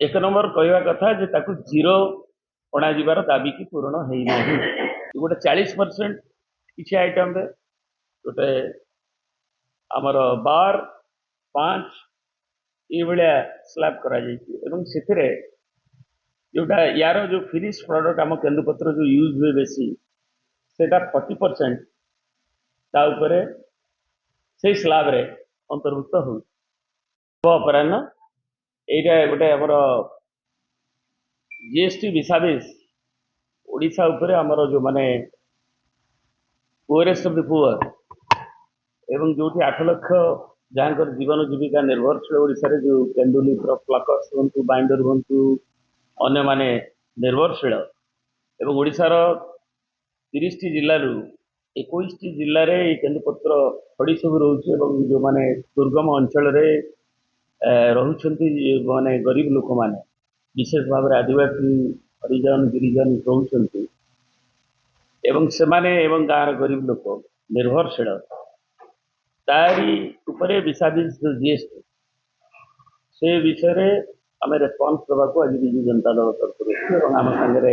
एक नंबर कहवा कथा जे ताकू जीरो अणाଯିबार दाबी की पूरण होना गोटे 40% किसी आइटम रे गोटे आमर 12, 5 ये भाया स्लैब करा जोटा यार जो फिनिश प्रोडक्ट आम केन्दुपत्र जो यूज हुए बेसी सेटा 40% से स्लैब रे अंतर्भुक्त हो अपराह यहाँ गोटे आमर जीएसटी विसाबिस ओडिशा उपरे आमर जो माने पुअरेस्ट ऑफ द पुअर एवं जो 8 लाख जहाँ जीवन जीविका निर्भरशील ओडिशा रे जो केन्दुली प्लकर्स हूँ बाइंडर हूँ अन्य माने निर्भरशील एवं ओडिशार 30 टी जिल्लारू 21 टी जिल्ला रे केन्दुपत्र खड़ी सब रोचे जो माने दुर्गम अंचल रे रहुछंती माने गरीब लोक माने विशेष भाव में आदिवासी हरिजन गिरिजन रोचंती एवं सेमाने एवं गाँव गरीब लोक निर्भरशील तारी उपरे विसादित जीएसटी से विषय रे आम रेस्पन्स देवा आज विजु जनता दल तरफ आम सागर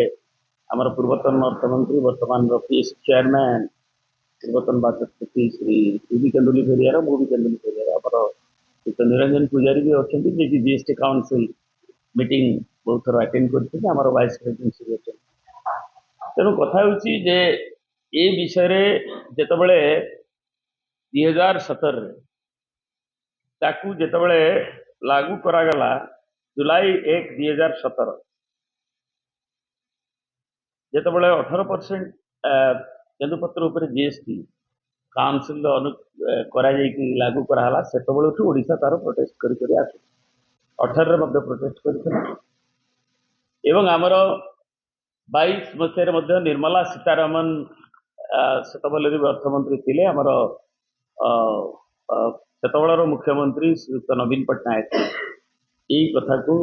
आमर पूर्वतन अर्थमंत्री वर्तमान पीएस चेयरमैन पूर्वतन बाचस्पति श्री पी केन्दुली फेरियार मु भी केन्दुली फेरियार आमर निरंजन पूजारी भी अच्छा जीएसटी काउंसिल मीटिंग बहुत थर अटेंड कर वाइस प्रेसिडेंट तेणु कथा जे ये विषय जितेबले 2017 जितेबले लागू करागला जुलाई 1, 2017 जितेबले 18% केन्दुपत्र उपर जीएसटी काउंसिल लागू कराला से ओडिशा तार प्रोटेस्ट कर 18 प्रोटेस्ट कर आमर 22 मसीह निर्मला सीतारमन सेतबले भी अर्थमंत्री थे आमर सेतबलर मुख्यमंत्री श्रीयुक्त नवीन पट्टनायक यही कथा को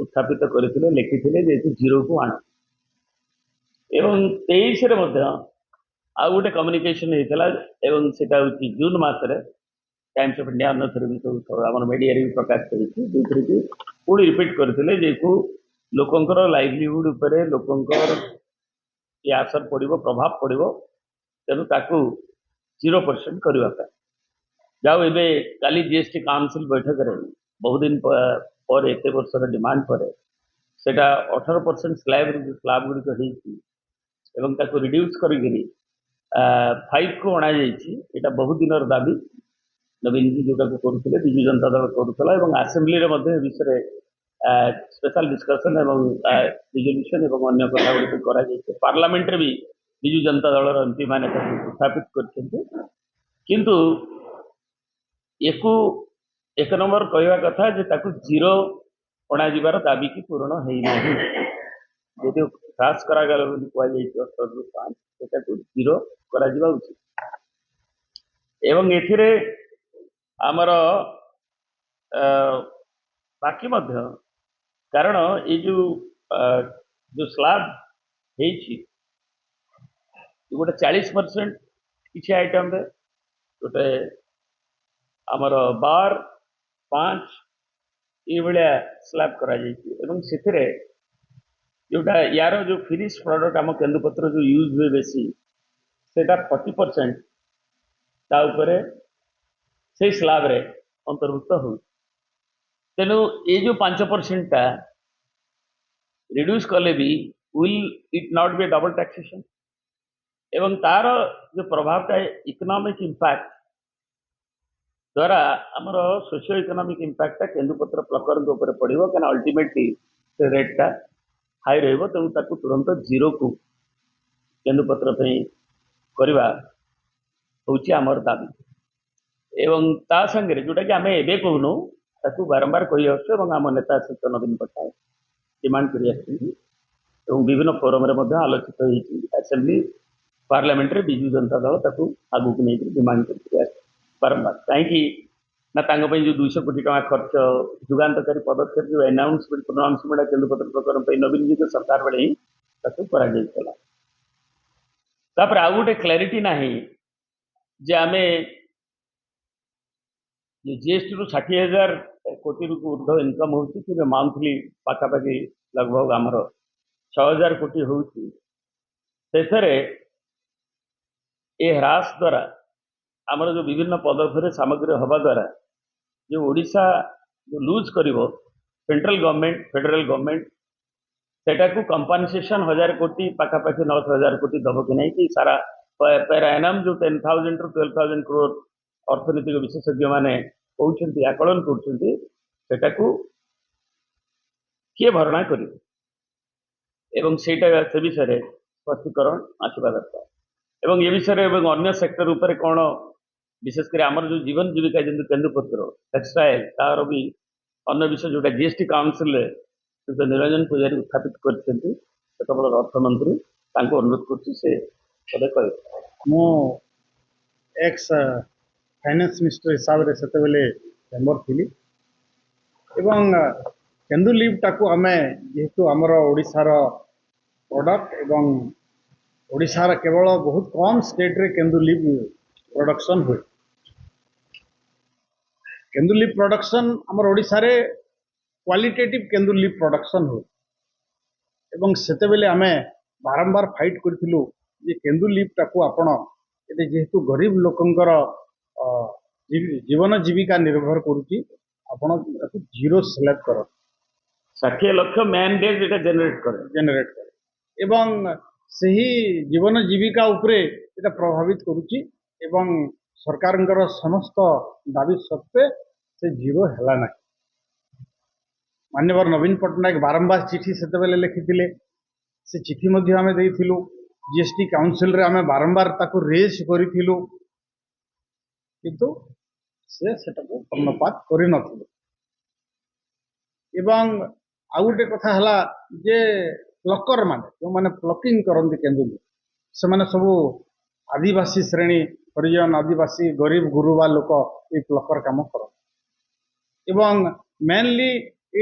उत्थापित करते लिखी जेहेतु जीरो को आण एवं 23 आउ गोटे कम्युनिकेशन होता है जून मसरे टाइम्स ऑफ इंडिया अन्य थर भी सब मीडिया भी प्रकाश कर पुणी रिपीट करते लोकंर लाइवलीहुड उपरे लोकंर ये आसर पड़ो प्रभाव पड़ो तेणु ताकू 0% करने जाओ ए काली जीएसटी काउंसिल बैठक में बहुत दिन पर एत वर्ष डिमांड पर सेटा 18% स्लैब गुड़िक रिड्यूस कर 5 को अणा जा बहुत दिन दाबी नवीन जी जोटा को करुले विजु जनता दल करुला आसेम्बली विषय स्पेशल डिस्कशन रिजोल्यूशन अन्य कथा गुड़िक पार्लियामेंट रे भी विजु जनता दल एमपी मैंने उत्थापित किंतु एक नंबर कहवा कथा जे ताकू जीरो अणाजिबार दाबी की पूरण होना यदि ह्रास करागला जीरो करा उचित एवं एथिरे आमर बाकी मध्य कारण ये जो स्लैब गोटे 40% किसी आइटम रे गोटे आमर 12, 5 ये भाया स्लैब करा जोटा यार जो फिनिश प्रोडक्ट आम केन्दुपत्र जो यूज हुए बेसी सेटा 40% से स्लैब रे अंतर्भुक्त हो तेणु ये जो 5% टा रिड्यूस कले भी will it not be double taxation एवं तार जो प्रभाव है इकोनॉमिक इंपैक्ट द्वारा आमर सोशियो इकोनॉमिक इंपैक्ट केन्दुपत्र प्लकर पड़ो क्या अल्टीमेटली से रेटा हाई रो तेणु ताकू तुरंत जीरो को केन्दुपत्र करवा हूँ आमर दाबी एवं ता संगे जोटा कि आम एवं कहूनु ताकू बारंबार कही आम नेता श्री नवीन पट्टनायक डिमांड कर विभिन्न फोरम आलोचित असेंबली पार्लियामेंट रे विजु जनता दल ताकू आगू को नहीं डिमांड कर बारंबार कहीं जो 200 कोटी टका खर्च जुगान्तकारी पदक्षेप जो अनाउंसमेंट प्रोनाउंसमेंट केन्दुपत्र प्रकरण नवीन जी सरकार बेले ही आउ गोटे क्लारिटी ना जे आम ये जीएसटी रू 60,000 कोटी रू ऊर्ध्व इनकम होती कि मंथली पाखापाखि लगभग आमर 6,000 कोटी होती ए ह्रास द्वारा आमर जो विभिन्न पदक्षेप सामग्री हवा द्वारा जो ओडिशा जो लूज करिवो सेंट्रल गवर्नमेंट फेडरल गवर्नमेंट सेटा को कंपनसेशन 1,000 कोटी पाखापाखि 9,000 कोटी दब कि नहीं कि सारा पेर एनम जो 10,000 ରୁ 12,000 करोड़ अर्थनीतिक विशेषज्ञ माने कहते आकलन कर किए भरणा कर से विषय स्पष्टीकरण आसवा दरकार एवं ये विषय अन्य सेक्टर उपर कौन विशेषकर आमर जो जीवन जीविका जमी केन्दुपत्र टेक्सटाइल तार भी अन्य विषय जोटा जीएसटी काउंसिल निरंजन पूजारी उत्थापित करते अर्थमंत्री अनुरोध कर एक्स फाइनेंस मिनिस्टर हिसाब से सेतेबेले मेंबर थी एवं केन्दु लीव टाकू आम जेहेतु आमर ओडिशार प्रोडक्ट एवं ओडिशार केवल बहुत कम स्टेट रे केन्दु लीव प्रोडक्शन हुए केन्दु लीव प्रोडक्शन आमर ओडिशा रे क्वालिटेटिव केन्दु लीव प्रोडक्शन हुए एवं सेतेबेले आम बारंबार फाइट करथिलु जे केन्दु लीव टाकू आपण एते जेहेतु गरीब लोकंकर जीवन जीविका निर्भर करुच्ची आपण जीरो स्लैब कर 60 लाख मैन डेज एटा जनरेट करे एवं सही जीवन जीविका उपरे एटा प्रभावित करुच्ची एवं सरकारंकर समस्त दाबी सत्वे से जीरो हैला ना माननीय नवीन पट्टनायक बारंबार चिठी सेतेबेले लिखिथिले से चिठी मध्ये आमे देइथिलु जीएसटी काउंसिल रे आमे बारंबार ताको रेज करिथिलु किंतु से सेटाको कर्णपात करि नथिले एवं आ गोटे कथा हला जे प्लकर माने जो माने प्लकिंग करंती केन्दुली से माने सब आदिवासी श्रेणी हरिजन आदिवासी गरीब गुरुबा लोक ये प्लकर काम कर एवं मेनली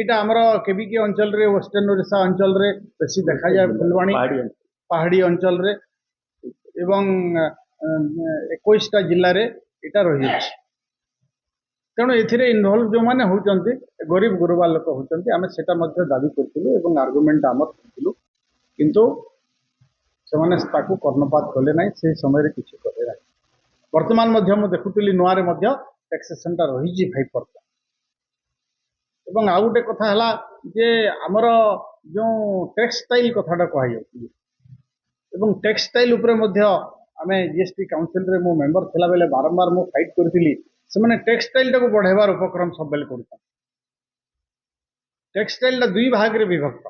एटा हमर केबीके अंचल रे वेस्टर्न ओडिशा अंचल रे बेसी देखा जाय फुलवाणी पहाड़ी अंचल रे एवं 21टा जिल्ला रे एटा रही अछि तेणु एथिरे इनवॉल्व जो माने होचंती गरीब गुरुबा लोक होचंती आमे सेटा मध्ये दाबी करथिलु एवं आर्गुमेंट आमर करथिलु किंतु से माने ताकू कर्णपात कले नाही से समय रे किछि कले नाही वर्तमान मध्ये हम देखुतिली नुआ रे मध्ये टैक्सेशन ता रही जी 5% एवं आ गोटे कथा हला जे आमर जो टेक्सटाइल कथाटा कहै अछि एवं टेक्सटाइल उपरे मध्ये आमे जीएसटी काउंसिल रे मो मेंबर थिला बेले बारंबार मो फाइट करथिली से माने टेक्सटाइल टाको बढ़ेबार उपक्रम सब बेले करथन टेक्सटाइल ला दुई भाग रे विभक्त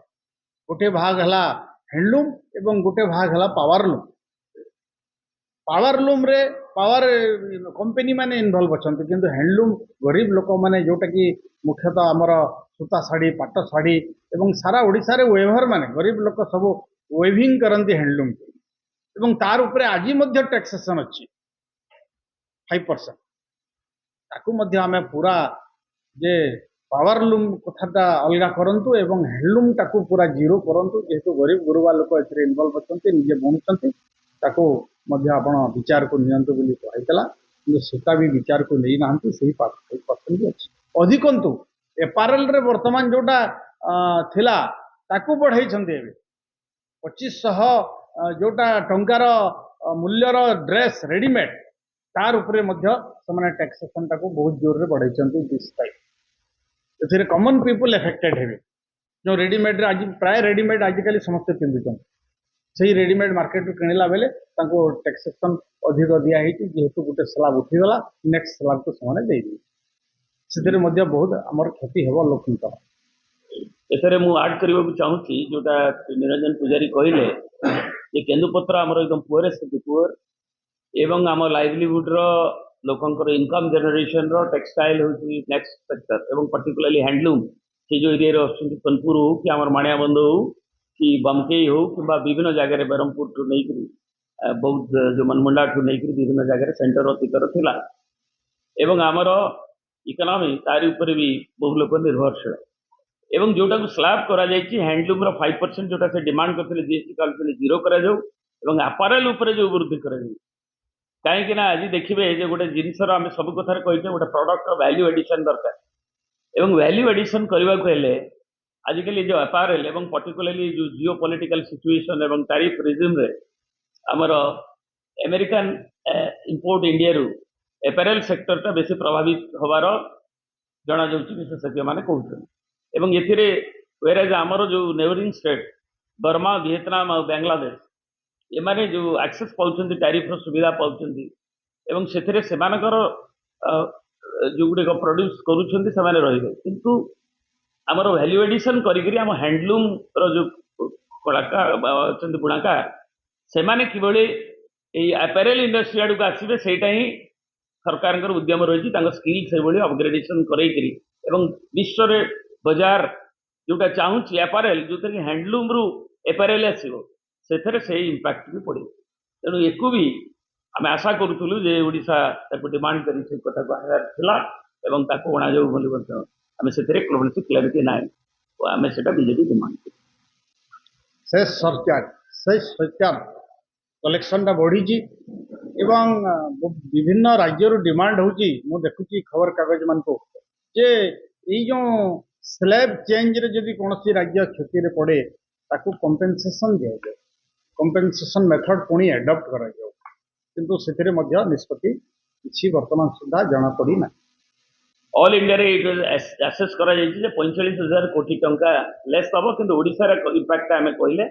गोटे भाग हला हैंडलूम एवं गोटे भाग हला पावर लूम रे पावर कंपनी माने इन्वॉल्व अछंती किंतु हैंडलूम गरीब लोक माने जोटा कि मुख्यतः आमर सूता साड़ी पाट साड़ी एवं सारा ओडिशा रे वेभर माने गरीब लोक सब वेविंग करंती हैंडलूम एवं तार उपरे आजी मध्य टैक्सेशन अछि 5% ताकू मध्य आमे पूरा जे पावर लूम कथाटा अलगा करंतु एवं हैंडलूम टाकू पूरा जीरो करंतु जेहेतु गरीब गुरुबा लोक एथिरे इन्वॉल्व अछंती निजे बुणुचंती ताकू मध्य आपण विचार को नियंतु बोली कहैतला कि सेटा भी विचार को नै नाहंती सही 5% भी अछि अधिकंतु एपारेल रे वर्तमान जोटा थिला ताकू बढ़ाई छंती एबे 2500 जोटा टंकार मूल्यर ड्रेस रेडीमेड तार उपरे मध्य समाने टैक्सेशन टाको बहुत जोर रे बढ़ाई छंती दिस टाइम एथिरे कॉमन पीपल अफेक्टेड हेबे जो रेडीमेड रे आज प्राय रेडीमेड आजिकली समस्त पिंदुछन सही रेडीमेड मार्केट रे किनिला बेले ताको टैक्सेशन अधिक दिया हेती जेहेतु गुटे स्लैब उठी गला नेक्स्ट स्लैब को समाने देई दी सेथिरे मध्य बहुत हमर क्षति हेबो लोकंकर एथरे मु ऐड करबा को चाहूची जोटा निरंजन पूजारी कहिले ये केन्दुपत्र हमर एकदम पुअरेस्ट पुअर एवं आम लाइवलीहुड रो लोकंकर इनकम जनरेशन रो टेक्सटाइल होची नेक्स्ट सेक्टर एवं पर्टिकुलरली हैंडलूम से जो एरिया रो सोनपुर हो कि आमर माणियाबंध हो कि बमकेई हो कि विभिन्न जगह ब्रह्मपुर ठू नहीं बौद्ध जो मनमुंडा ठू नहीं विभिन्न जगह सेंटर अतिकर थिला एवं आमर इकोनॉमी तारी ऊपर भी बहु लोक निर्भरशील एवं जोटा को स्लैब करा जायछि हैंडलूम रो 5% जोटा से डिमांड करथिले जीएसटी काउंसिल जीरो करा जाऊ एवं अपारेल ऊपर जो वृद्धि करा जाऊ कहीं आज देखिए जे गोटे जिनसर आम सब कथार कही गोटे प्रडक्ट वैल्यू एडिशन दरकार एवं वैल्यू एडिशन करने को हेले आजिकल जो अपारेल एवं पर्टिकुलरली जो जियो पॉलिटिकल सिचुएशन एवं टैरिफ रिजिम रे आमर अमेरिकन इंपोर्ट इंडिया रु एपारेल सेक्टर टा बेसी प्रभावित होवार जना जाउछि विशेषज्ञ माने कहउछन एवं एथिरे वेराज आमर जो नेबरिंग स्टेट बर्मा वियतनाम और बांग्लादेश एमाने जो एक्सेस पाउछन्ति टैरिफ रो सुविधा पाउछन्ति एवं सेथिरे सेमानकर जो गुडे प्रोड्यूस करूछन्ति सेमाने रहिबे किंतु आमर वैल्यू एडिशन करिकरी आम हैंडलूम रो जो कलाकार अछन्ति बुणाकार सेमाने किबळे एई अपैरेल इंडस्ट्री आडू आसीबे सेटा ही सरकार उद्यम रही स्किल से अपग्रेडेशन करेकरी एवं विश्व रे बाजार जोटा चाहूँगी एपारेल जो हैंडलूम रु एपारेल आसो से इम्पैक्ट भी पड़े तेणु एको भी आम आशा करूँ जे ओडिशा डिमांड कर कथा को अणा जाऊ आम से कौन क्लारिटी ना आम से बीजेपी डिमांड कर से सरकार कलेक्शन टा बढ़ी एवं विभिन्न राज्य डिमांड होची मु देखुची खबर कागज मान को जे ई जो स्लैब चेंज रे जदि कौन राज्य क्षति रे पड़े ताकू कंपेनसेशन दिया जाए कंपेनसेशन मेथड पुणी एडप्ट करा जाओ किंतु सेथिरे मध्य निष्पत्ति किछि वर्तमान सुधा जना पड़ी ना ऑल इंडिया रे एसेस करा जायछि जे 45,000 कोटी टंका लेस हबो किंतु ओडिसा रे इंपैक्ट आमे कहले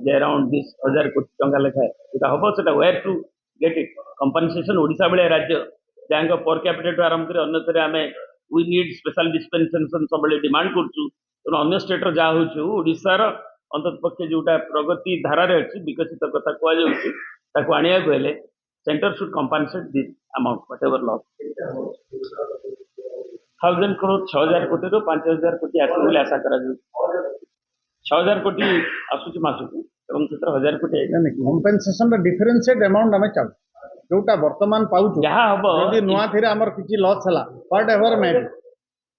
जे अराउंड 20,000 कोटी टंका लेखा एटा हबो सेटा where to get it compensation Odisha बेले राज्य जांग पर कैपिटा आरंभ कर अन्यतरे आमे वी नीड स्पेशल डिस्पेंसेशन सब बेले डिमांड करछु तो अन्य स्टेट रो जा होछु ओडिसा रो अंतत पक्षे जोटा प्रगति धारा रे अछि विकसित कथा कोआ जाउछि ताको आनिया कहले centre should compensate this amount whatever loss 1,000 crore 6,000 कोटी रो 5,000 कोटी आसो आशा करा 6,000 कोटी आसुच मासकु एवं 1,000 कोटी कंपेनसेशन रो डिफरेंशिएट अमाउंट हमें चाहू जोटा वर्तमान पाउछु जहाँ हबो यदि नुआ थिरे हमर किछि लॉस हला व्हाटएवर मे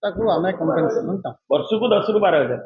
ताकू हमें कंपेनसेशन वर्ष को 10 ରୁ 12,000